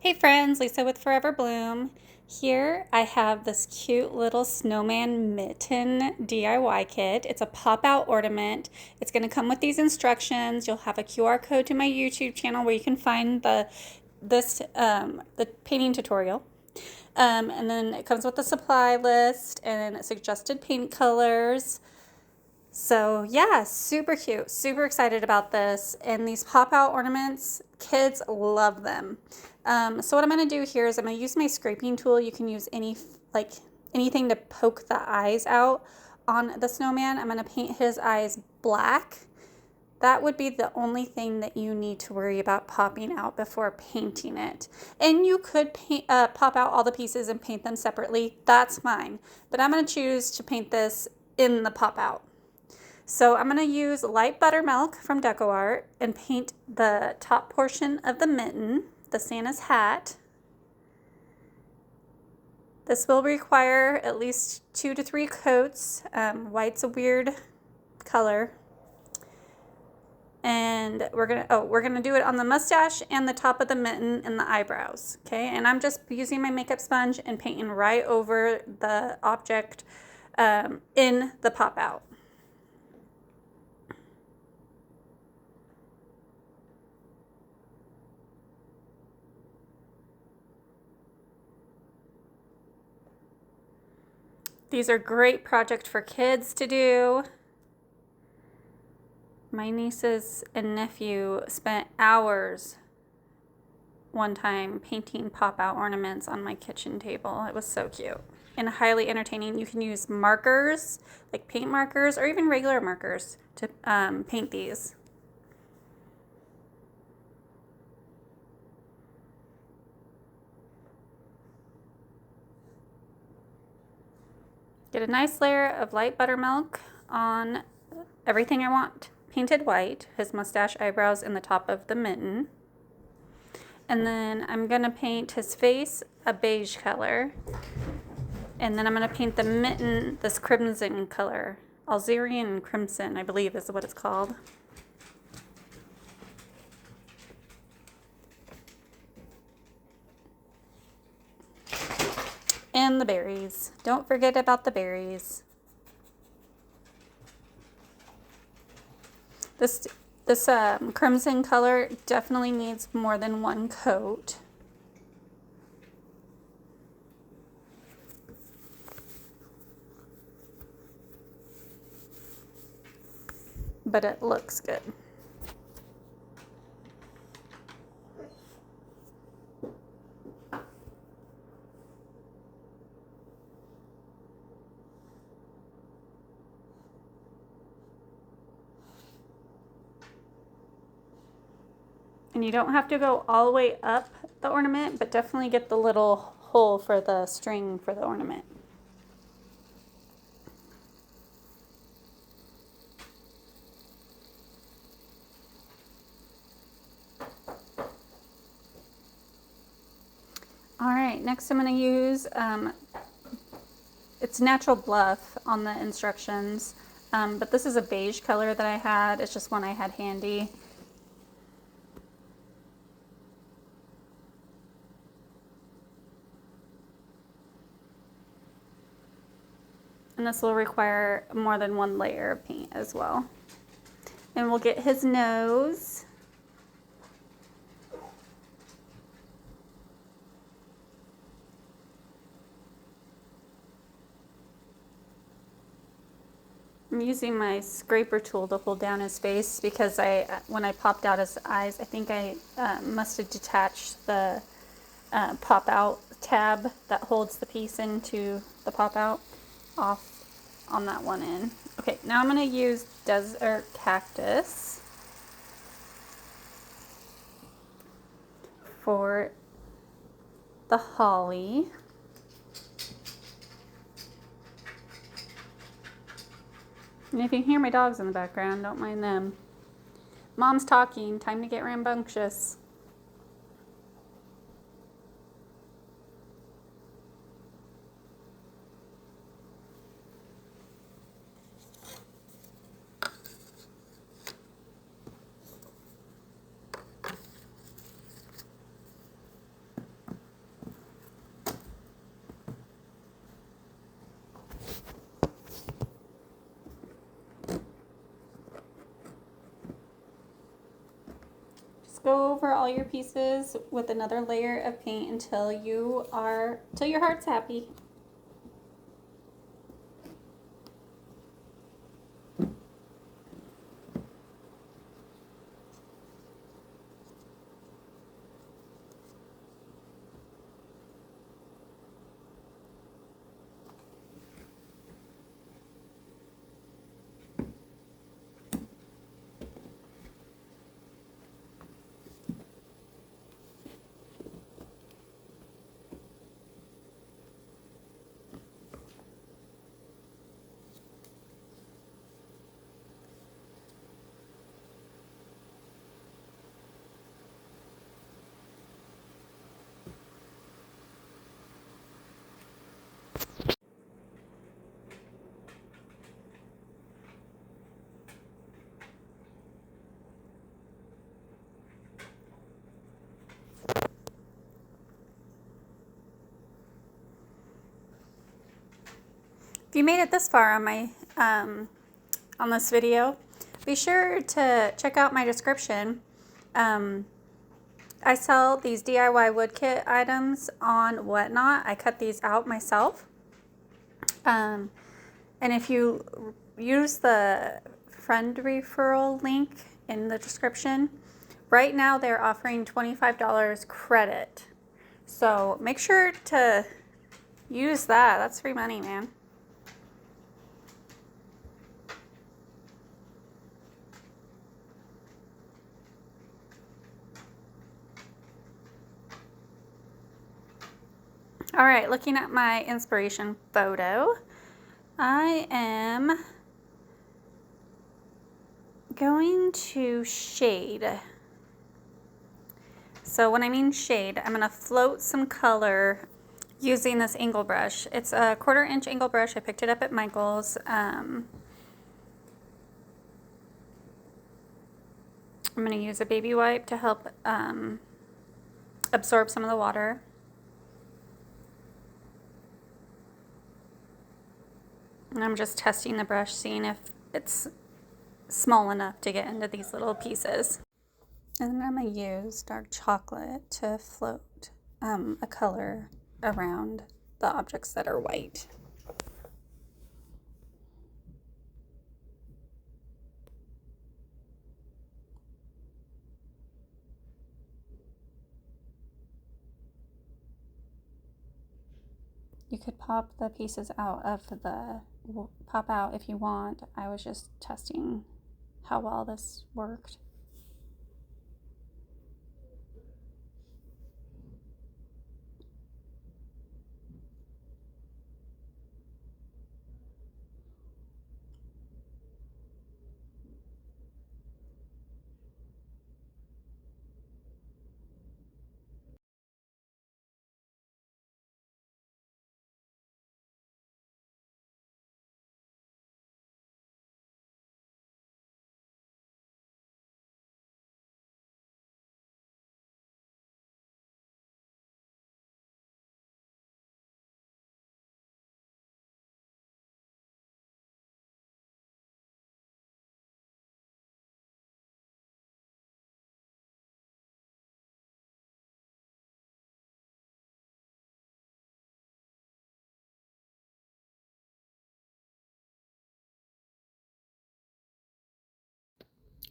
Hey friends, Lisa with Forever Bloom. Here I have this cute little snowman mitten DIY kit. It's a pop-out ornament. It's going to come with these instructions. You'll have a QR code to my YouTube channel where you can find the painting tutorial. And then it comes with a supply list and suggested paint colors. So yeah, super cute, super excited about this. And these pop-out ornaments, kids love them. So what I'm gonna do here is I'm gonna use my scraping tool. You can use anything to poke the eyes out on the snowman. I'm gonna paint his eyes black. That would be the only thing that you need to worry about popping out before painting it. And you could pop out all the pieces and paint them separately. That's fine. But I'm gonna choose to paint this in the pop out. So I'm going to use light buttermilk from DecoArt and paint the top portion of the mitten, the Santa's hat. This will require at least 2 to 3 coats. White's a weird color. And we're gonna do it on the mustache and the top of the mitten and the eyebrows. Okay, and I'm just using my makeup sponge and painting right over the object in the pop out. These are great project for kids to do. My nieces and nephew spent hours one time painting pop-out ornaments on my kitchen table. It was so cute and highly entertaining. You can use markers, like paint markers, or even regular markers to paint these. Get a nice layer of light buttermilk on everything I want painted white, his mustache, eyebrows, and the top of the mitten. And then I'm gonna paint his face a beige color. And then I'm gonna paint the mitten this crimson color. Algerian crimson, I believe is what it's called. And the berries. Don't forget about the berries. This crimson color definitely needs more than one coat. But it looks good. And you don't have to go all the way up the ornament, but definitely get the little hole for the string for the ornament. All right, next I'm going to use, it's natural bluff on the instructions, but this is a beige color that I had. It's just one I had handy. And this will require more than one layer of paint as well. And we'll get his nose. I'm using my scraper tool to hold down his face because when I popped out his eyes, I think I must have detached the pop out tab that holds the piece into the pop out off on that one end. Okay, now I'm going to use desert cactus for the holly. And if you hear my dogs in the background, don't mind them. Mom's talking, time to get rambunctious. go over all your pieces with another layer of paint until your heart's happy. If you made it this far on my on this video, be sure to check out my description. I sell these DIY wood kit items on Whatnot. I cut these out myself. And if you use the friend referral link in the description, right now they're offering $25 credit. So make sure to use that. That's free money, man. All right, looking at my inspiration photo, I am going to shade. So when I mean shade, I'm gonna float some color using this angle brush. It's a 1/4 inch angle brush. I picked it up at Michael's. I'm gonna use a baby wipe to help absorb some of the water. And I'm just testing the brush, seeing if it's small enough to get into these little pieces. And then I'm going to use dark chocolate to float a color around the objects that are white. You could pop the pieces out of pop out if you want. I was just testing how well this worked.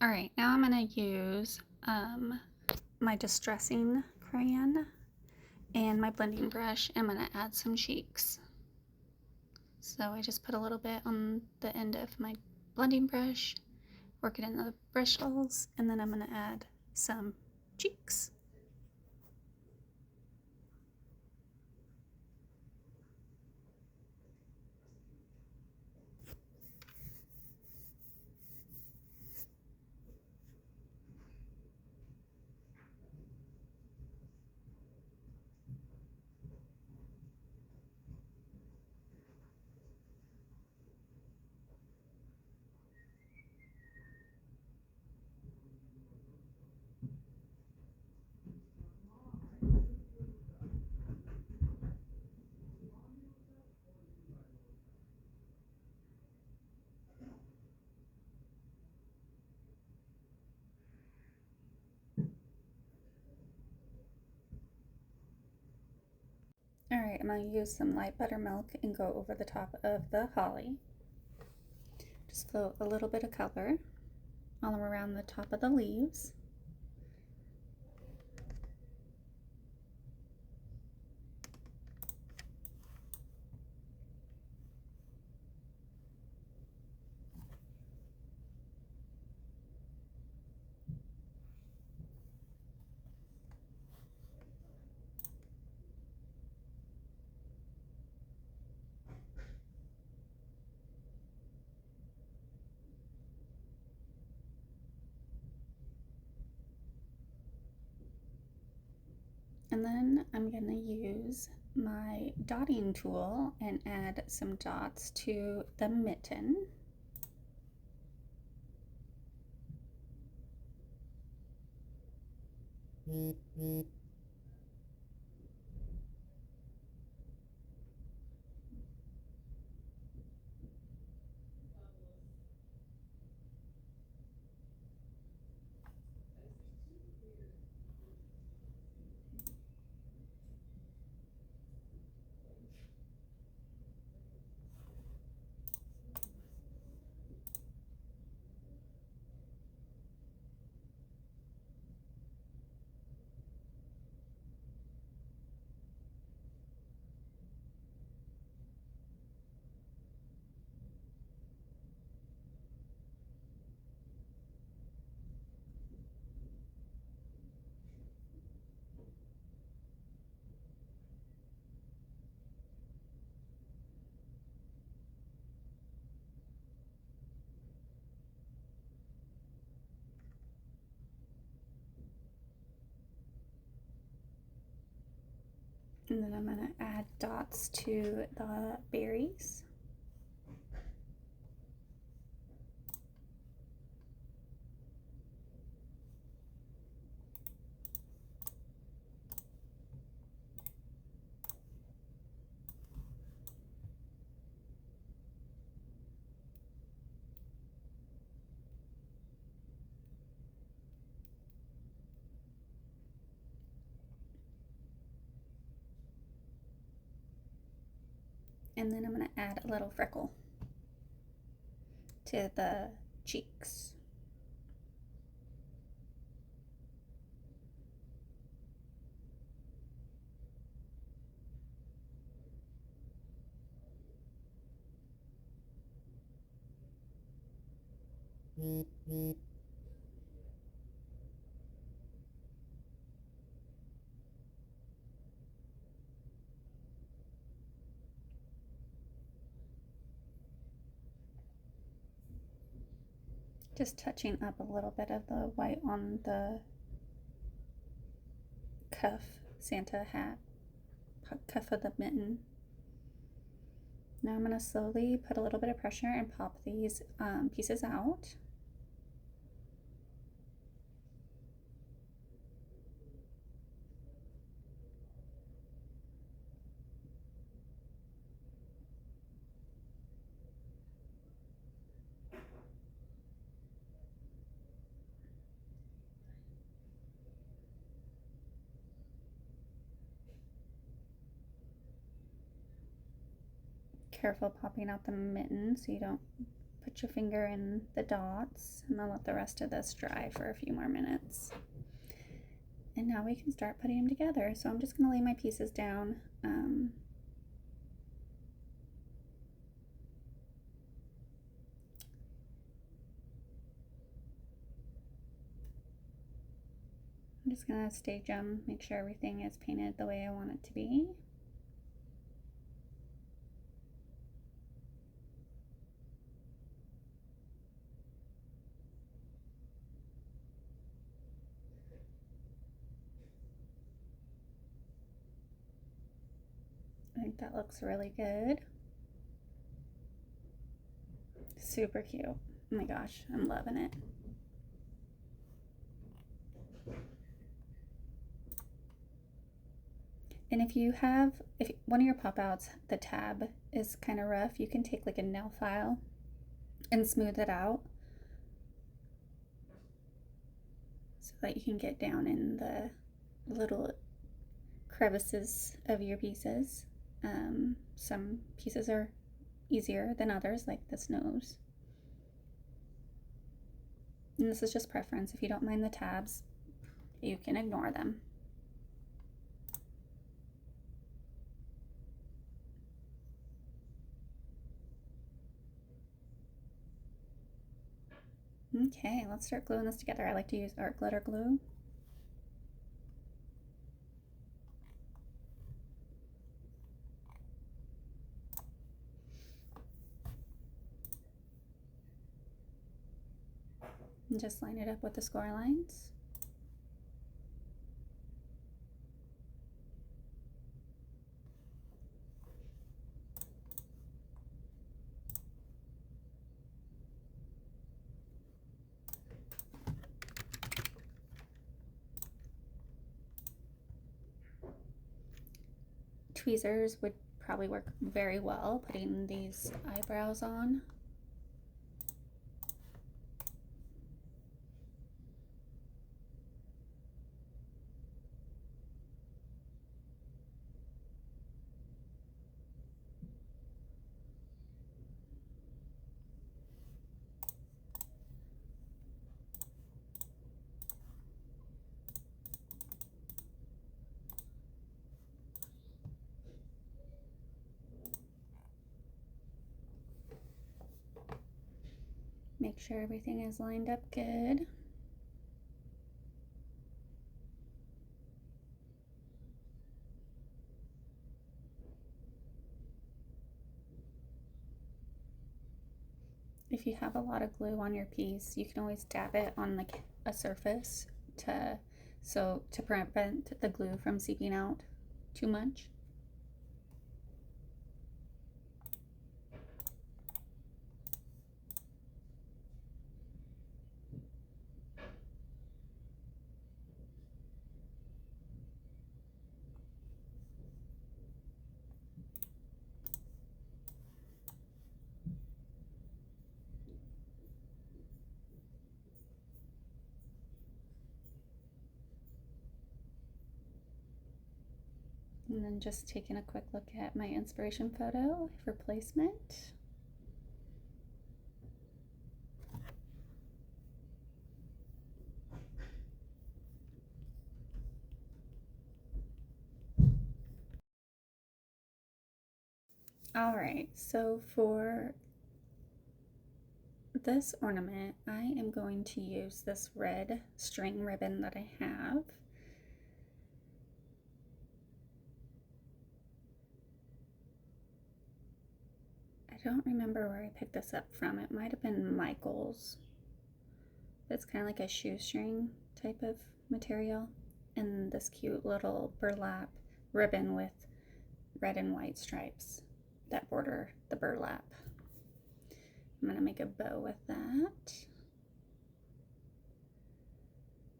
All right, now I'm going to use my distressing crayon and my blending brush. I'm going to add some cheeks. So I just put a little bit on the end of my blending brush, work it into the bristles, and then I'm going to add some cheeks. Alright, I'm going to use some light buttermilk and go over the top of the holly. Just float a little bit of color all around the top of the leaves. And then I'm going to use my dotting tool and add some dots to the mitten. And then I'm going to add dots to the berries. And then I'm going to add a little freckle to the cheeks. Just touching up a little bit of the white on the cuff, Santa hat, cuff of the mitten. Now I'm going to slowly put a little bit of pressure and pop these pieces out. Careful popping out the mitten so you don't put your finger in the dots, and I'll let the rest of this dry for a few more minutes. And now we can start putting them together. So I'm just going to lay my pieces down. I'm just going to stage them, make sure everything is painted the way I want it to be. I think that looks really good. Super cute. Oh my gosh, I'm loving it. And if one of your pop outs, the tab is kind of rough, you can take like a nail file and smooth it out so that you can get down in the little crevices of your pieces. Some pieces are easier than others, like this nose. And this is just preference. If you don't mind the tabs, you can ignore them. Okay, let's start gluing this together. I like to use art glitter glue. And just line it up with the score lines. Tweezers would probably work very well putting these eyebrows on. Make sure everything is lined up good. If you have a lot of glue on your piece, you can always dab it on like a surface to prevent the glue from seeping out too much. And then just taking a quick look at my inspiration photo for placement. All right, so for this ornament, I am going to use this red string ribbon that I have. I don't remember where I picked this up from. It might have been Michael's. It's kind of like a shoestring type of material. And this cute little burlap ribbon with red and white stripes that border the burlap. I'm going to make a bow with that.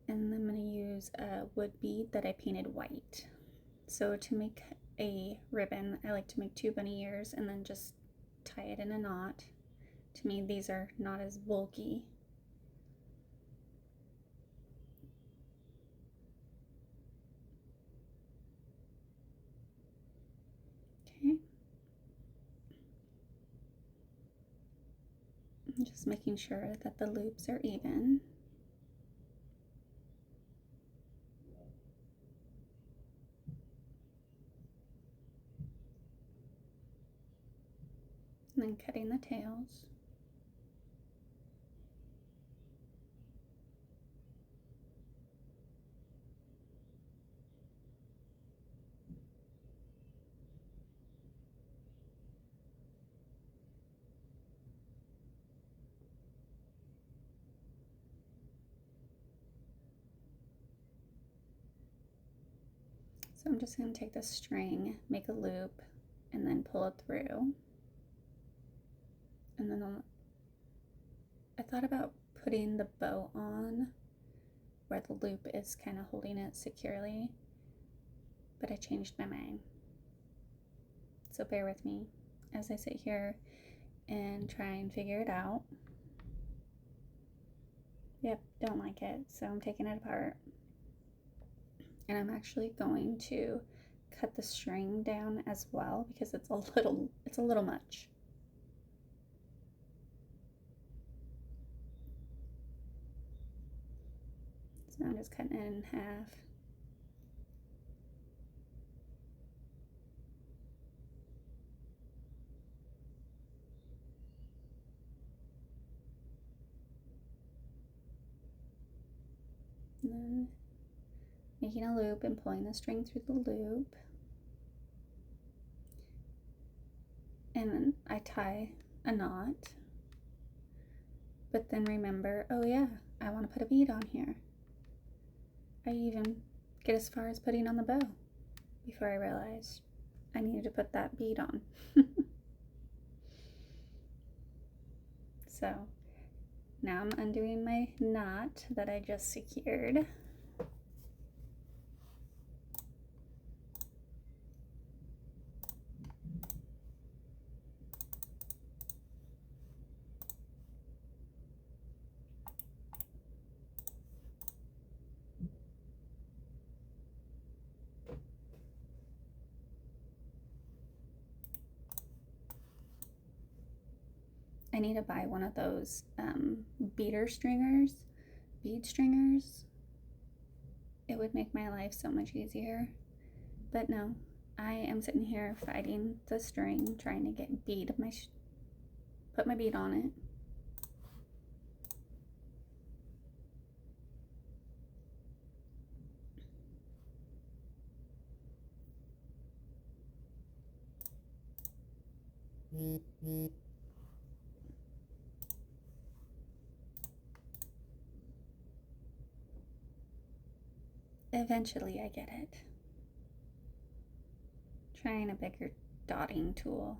And I'm going to use a wood bead that I painted white. So to make a ribbon, I like to make 2 bunny ears and then just tie it in a knot. To me, these are not as bulky. Okay. I'm just making sure that the loops are even. And then cutting the tails. So I'm just going to take the string, make a loop, and then pull it through. And then I thought about putting the bow on where the loop is kind of holding it securely, but I changed my mind. So bear with me as I sit here and try and figure it out. Yep, don't like it, so I'm taking it apart. And I'm actually going to cut the string down as well because it's a little much. So I'm just cutting it in half. And then making a loop and pulling the string through the loop. And then I tie a knot. But then remember, oh yeah, I want to put a bead on here. I even get as far as putting on the bow before I realized I needed to put that bead on. So now I'm undoing my knot that I just secured. I need to buy one of those bead stringers. It would make my life so much easier. But no, I am sitting here fighting the string, trying to get put my bead on it. Eventually I get it. Trying a bigger dotting tool.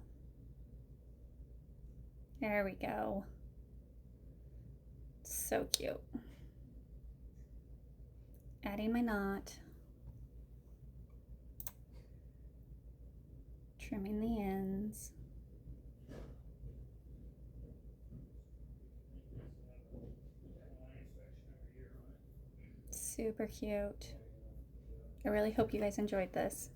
There we go. So cute. Adding my knot. Trimming the ends. Super cute. I really hope you guys enjoyed this.